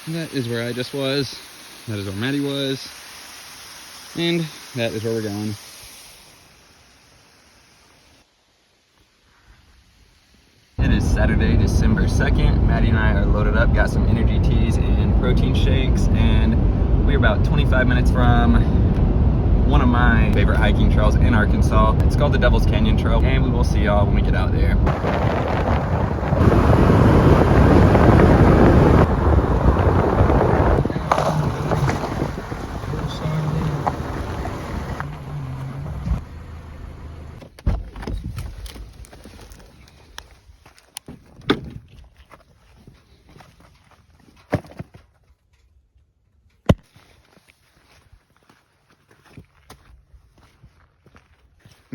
That is where I just was. That is where Maddy was. And that is where we're going. It is Saturday, December 2nd. Maddy and I are loaded up, got some energy teas and protein shakes, and we're about 25 minutes from one of my favorite hiking trails in Arkansas. It's called the Devil's Canyon Trail, and we will see y'all when we get out there.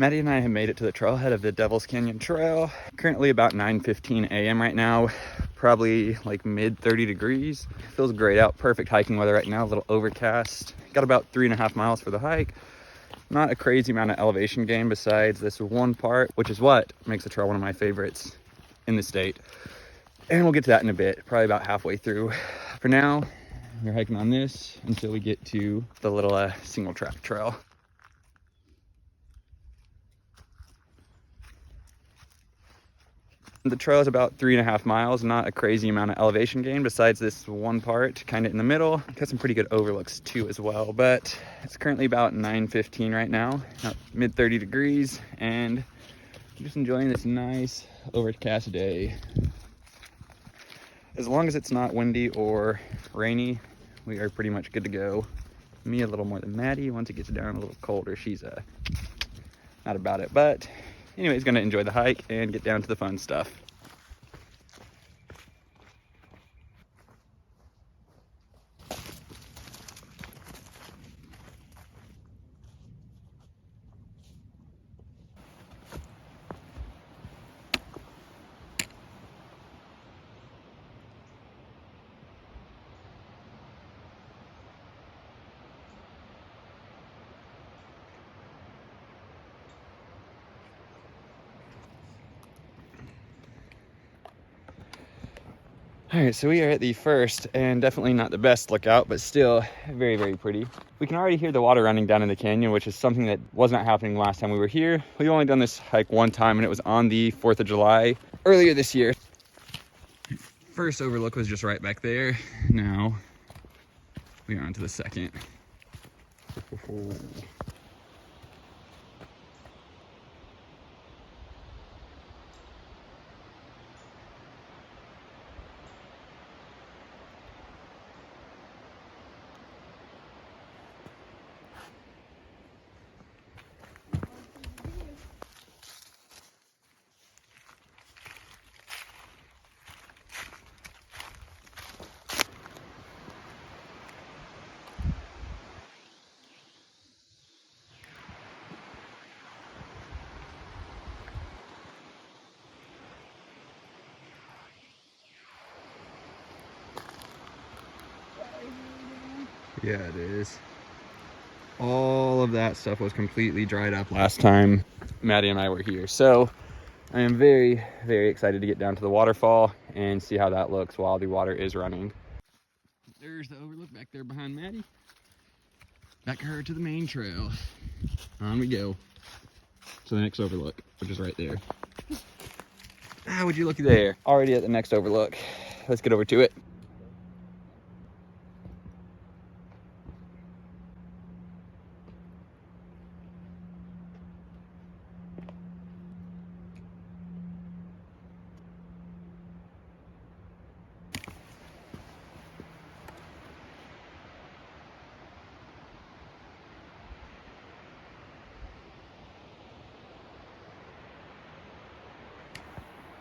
Maddy and I have made it to the trailhead of the Devil's Canyon Trail. Currently about 9:15 a.m. right now, probably like mid 30 degrees. Feels great out, perfect hiking weather right now, a little overcast. Got about 3.5 miles for the hike. Not a crazy amount of elevation gain besides this one part, which is what makes the trail one of my favorites in the state. And we'll get to that in a bit, probably about halfway through. For now, we're hiking on this until we get to the little single track trail. The trail is about 3.5 miles, not a crazy amount of elevation gain besides this one part kind of in the middle. Got some pretty good overlooks too as well, but it's currently about 9:15 right now, mid 30 degrees, and I'm just enjoying this nice overcast day. As long as it's not windy or rainy, we are pretty much good to go. Me a little more than Maddy. Once it gets down a little colder, she's not about it, but anyways, gonna enjoy the hike and get down to the fun stuff. All right, so we are at the first and definitely not the best lookout, but still very, very pretty. We can already hear the water running down in the canyon, which is something that was not happening last time we were here. We've only done this hike one time, and it was on the 4th of July earlier this year. First overlook was just right back there. Now we are on to the second. Yeah, it is. All of that stuff was completely dried up last time Maddy and I were here. So I am very, very excited to get down to the waterfall and see how that looks while the water is running. There's the overlook back there behind Maddy. Back her to the main trail. On we go to the next overlook, which is right there. Ah, would you look there? Already at the next overlook. Let's get over to it.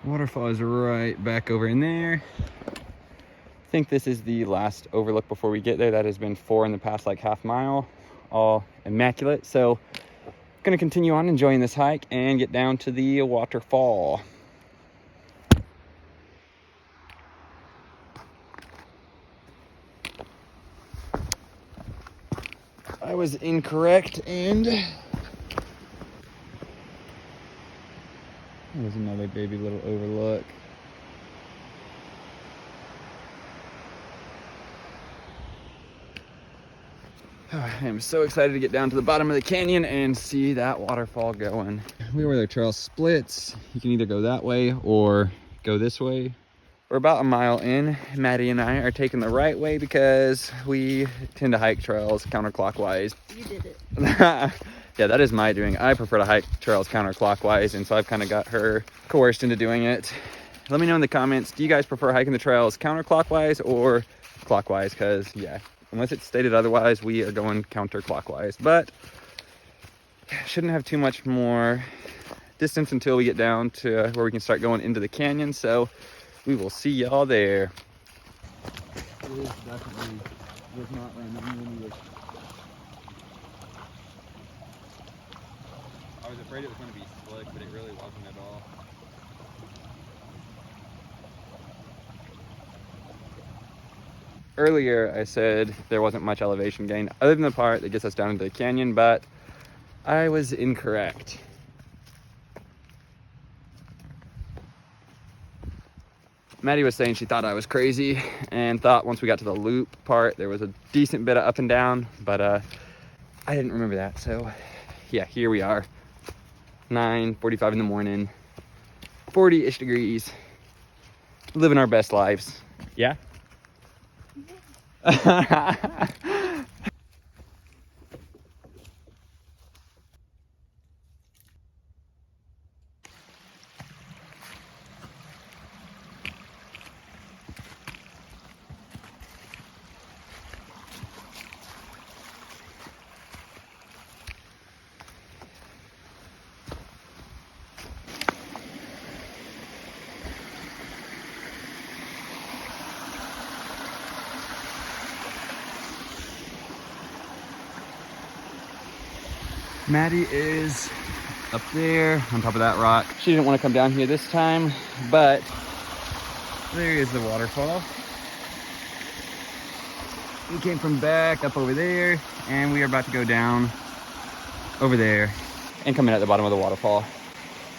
Waterfall is right back over in there. I think this is the last overlook before we get there. That has been 4 in the past like half mile, all immaculate. So gonna continue on enjoying this hike and get down to the waterfall. I was incorrect, and there's another baby little overlook. I am so excited to get down to the bottom of the canyon and see that waterfall going. Where the trail splits, you can either go that way or go this way. We're about a mile in. Maddie and I are taking the right way because we tend to hike trails counterclockwise. You did it. Yeah, that is my doing. I prefer to hike trails counterclockwise, and so I've kind of got her coerced into doing it. Let me know in the comments, do you guys prefer hiking the trails counterclockwise or clockwise? Because, yeah, unless it's stated otherwise, we are going counterclockwise. But shouldn't have too much more distance until we get down to where we can start going into the canyon. So we will see y'all there. It is definitely was not random. I was afraid it was going to be slick, but it really wasn't at all. Earlier, I said there wasn't much elevation gain other than the part that gets us down into the canyon, but I was incorrect. Maddie was saying she thought I was crazy and thought once we got to the loop part, there was a decent bit of up and down, but I didn't remember that. So yeah, here we are, 9:45 in the morning, 40-ish degrees, living our best lives. Yeah. Maddie is up there on top of that rock. She didn't want to come down here this time, but there is the waterfall. We came from back up over there, and we are about to go down over there and come in at the bottom of the waterfall.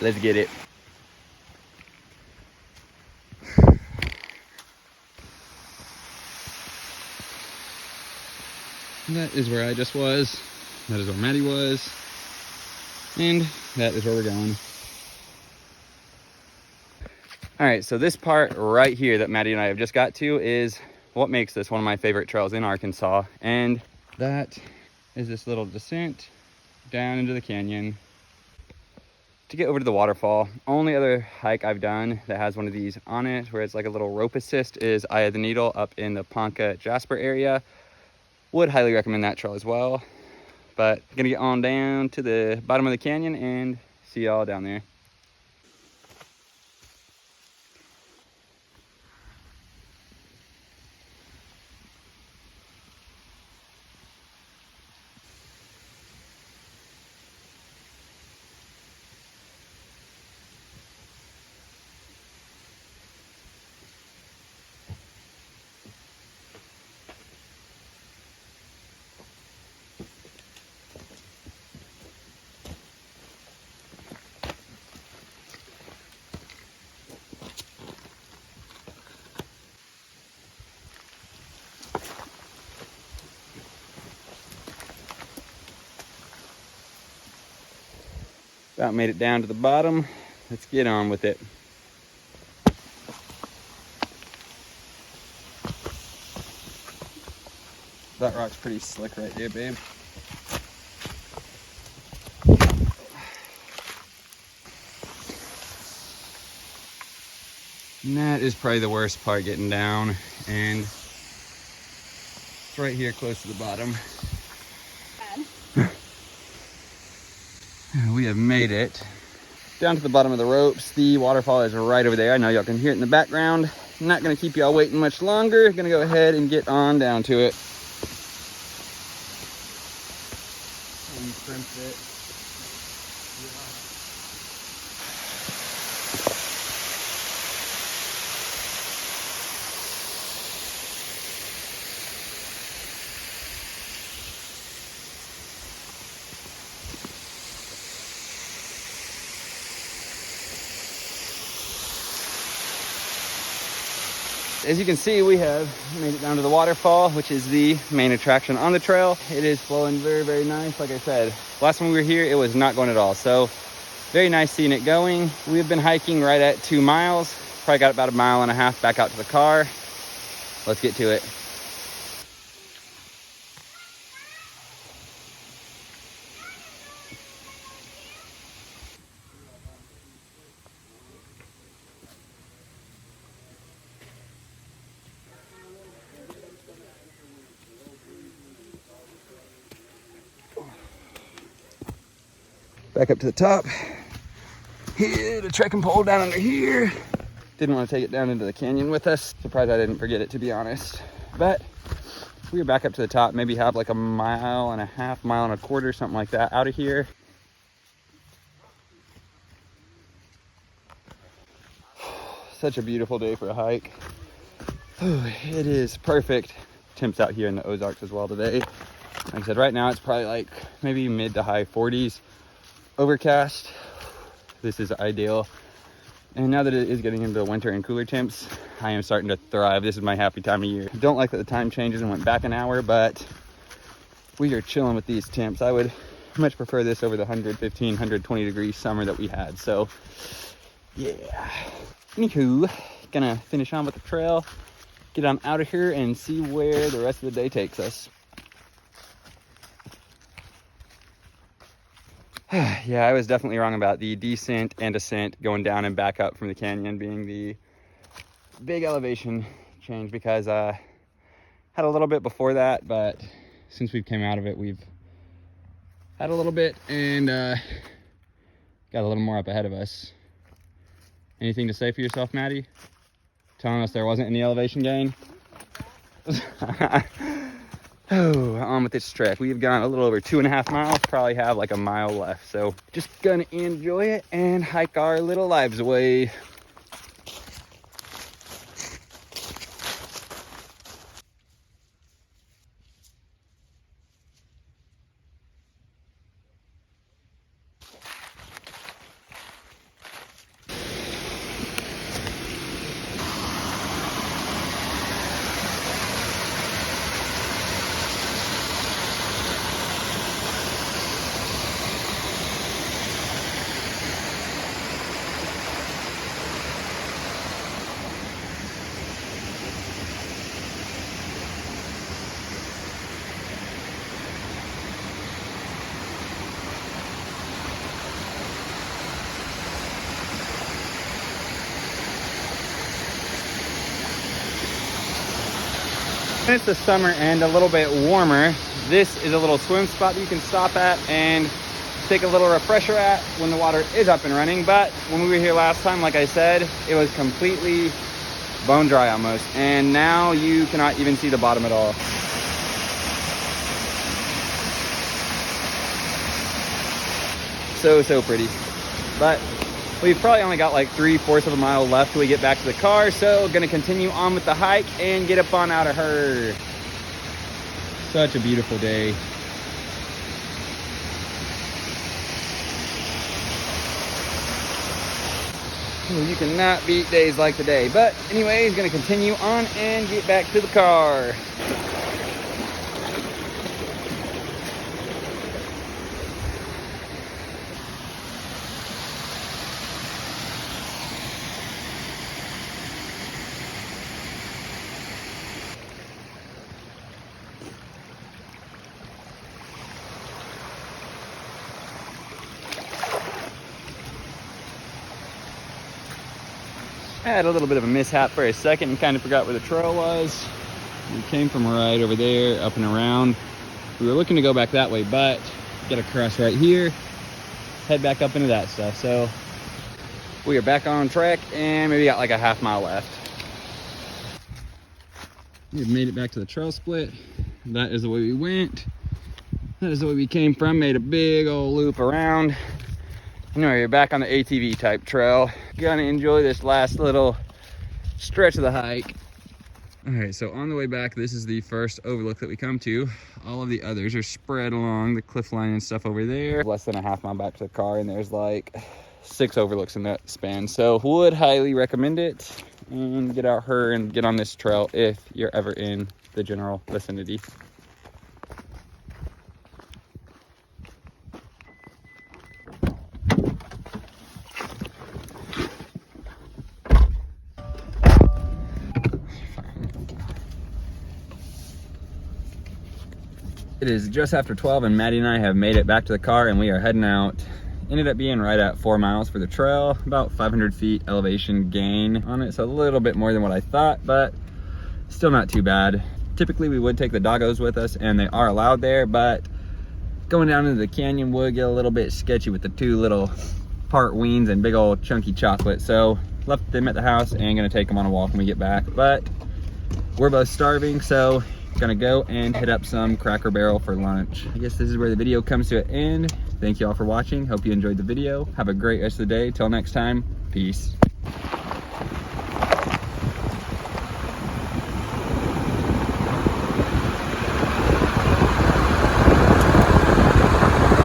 Let's get it. That is where I just was. That is where Maddy was. And that is where we're going. All right, so this part right here that Maddy and I have just got to is what makes this one of my favorite trails in Arkansas. And that is this little descent down into the canyon to get over to the waterfall. Only other hike I've done that has one of these on it, where it's like a little rope assist, is Eye of the Needle up in the Ponca Jasper area. Would highly recommend that trail as well. But gonna get on down to the bottom of the canyon and see y'all down there. About made it down to the bottom. Let's get on with it. That rock's pretty slick right there, babe. And that is probably the worst part, getting down, and it's right here close to the bottom. We have made it down to the bottom of the ropes. The waterfall is right over there. I know y'all can hear it in the background. I'm not gonna keep y'all waiting much longer. Gonna go ahead and get on down to it. And crimp it. As you can see, we have made it down to the waterfall, which is the main attraction on the trail. It is flowing very, very nice. Like I said, last time we were here, it was not going at all. So very nice seeing it going. We've been hiking right at 2 miles. Probably got about 1.5 miles back out to the car. Let's get to it. Back up to the top. Hit a trekking pole down under here. Didn't want to take it down into the canyon with us. Surprised I didn't forget it, to be honest. But we were back up to the top, maybe have like 1.5 miles, 1.25 miles, something like that out of here. Such a beautiful day for a hike. It is perfect. Temps out here in the Ozarks as well today. Like I said, right now it's probably like maybe mid to high 40s. Overcast. This is ideal. And now that it is getting into winter and cooler temps, I am starting to thrive. This is my happy time of year. Don't like that the time changes and went back an hour, but we are chilling with these temps. I would much prefer this over the 115, 120 degree summer that we had. So yeah. Anywho, gonna finish on with the trail, get on out of here and see where the rest of the day takes us. Yeah, I was definitely wrong about the descent and ascent going down and back up from the canyon being the big elevation change, because I had a little bit before that, but since we've came out of it, we've had a little bit and got a little more up ahead of us. Anything to say for yourself, Maddy? Telling us there wasn't any elevation gain? Oh, on with this trek. We've gone a little over 2.5 miles, probably have like 1 mile left. So just gonna enjoy it and hike our little lives away. It's the summer and a little bit warmer. This is a little swim spot that you can stop at and take a little refresher at when the water is up and running. But when we were here last time, like I said, it was completely bone dry almost. And now you cannot even see the bottom at all. So pretty. But we've probably only got like 3/4 of a mile left till we get back to the car, so gonna continue on with the hike and get up on out of her. Such a beautiful day. You cannot beat days like today. But anyways, gonna continue on and get back to the car. I had a little bit of a mishap for a second and kind of forgot where the trail was. We came from right over there, up and around. We were looking to go back that way, but get across right here, head back up into that stuff. So we are back on track and maybe got like 1/2 mile left. We've made it back to the trail split. That is the way we went. That is the way we came from, made a big old loop around. Anyway, you're back on the ATV type trail. Gonna enjoy this last little stretch of the hike. All right, so on the way back, this is the first overlook that we come to. All of the others are spread along the cliff line and stuff over there. Less than 1/2 mile back to the car, and there's like 6 overlooks in that span. So would highly recommend it. and get out her and get on this trail if you're ever in the general vicinity. It is just after 12 and Maddie and I have made it back to the car and we are heading out. Ended up being right at 4 miles for the trail, about 500 feet elevation gain on it. So a little bit more than what I thought, but still not too bad. Typically we would take the doggos with us and they are allowed there, but going down into the canyon would get a little bit sketchy with the two little part weens and big old chunky chocolate. So left them at the house and gonna take them on a walk when we get back. But we're both starving, so gonna go and hit up some Cracker Barrel for lunch. I guess this is where the video comes to an end. Thank you all for watching. Hope you enjoyed the video. Have a great rest of the day. Till next time, peace.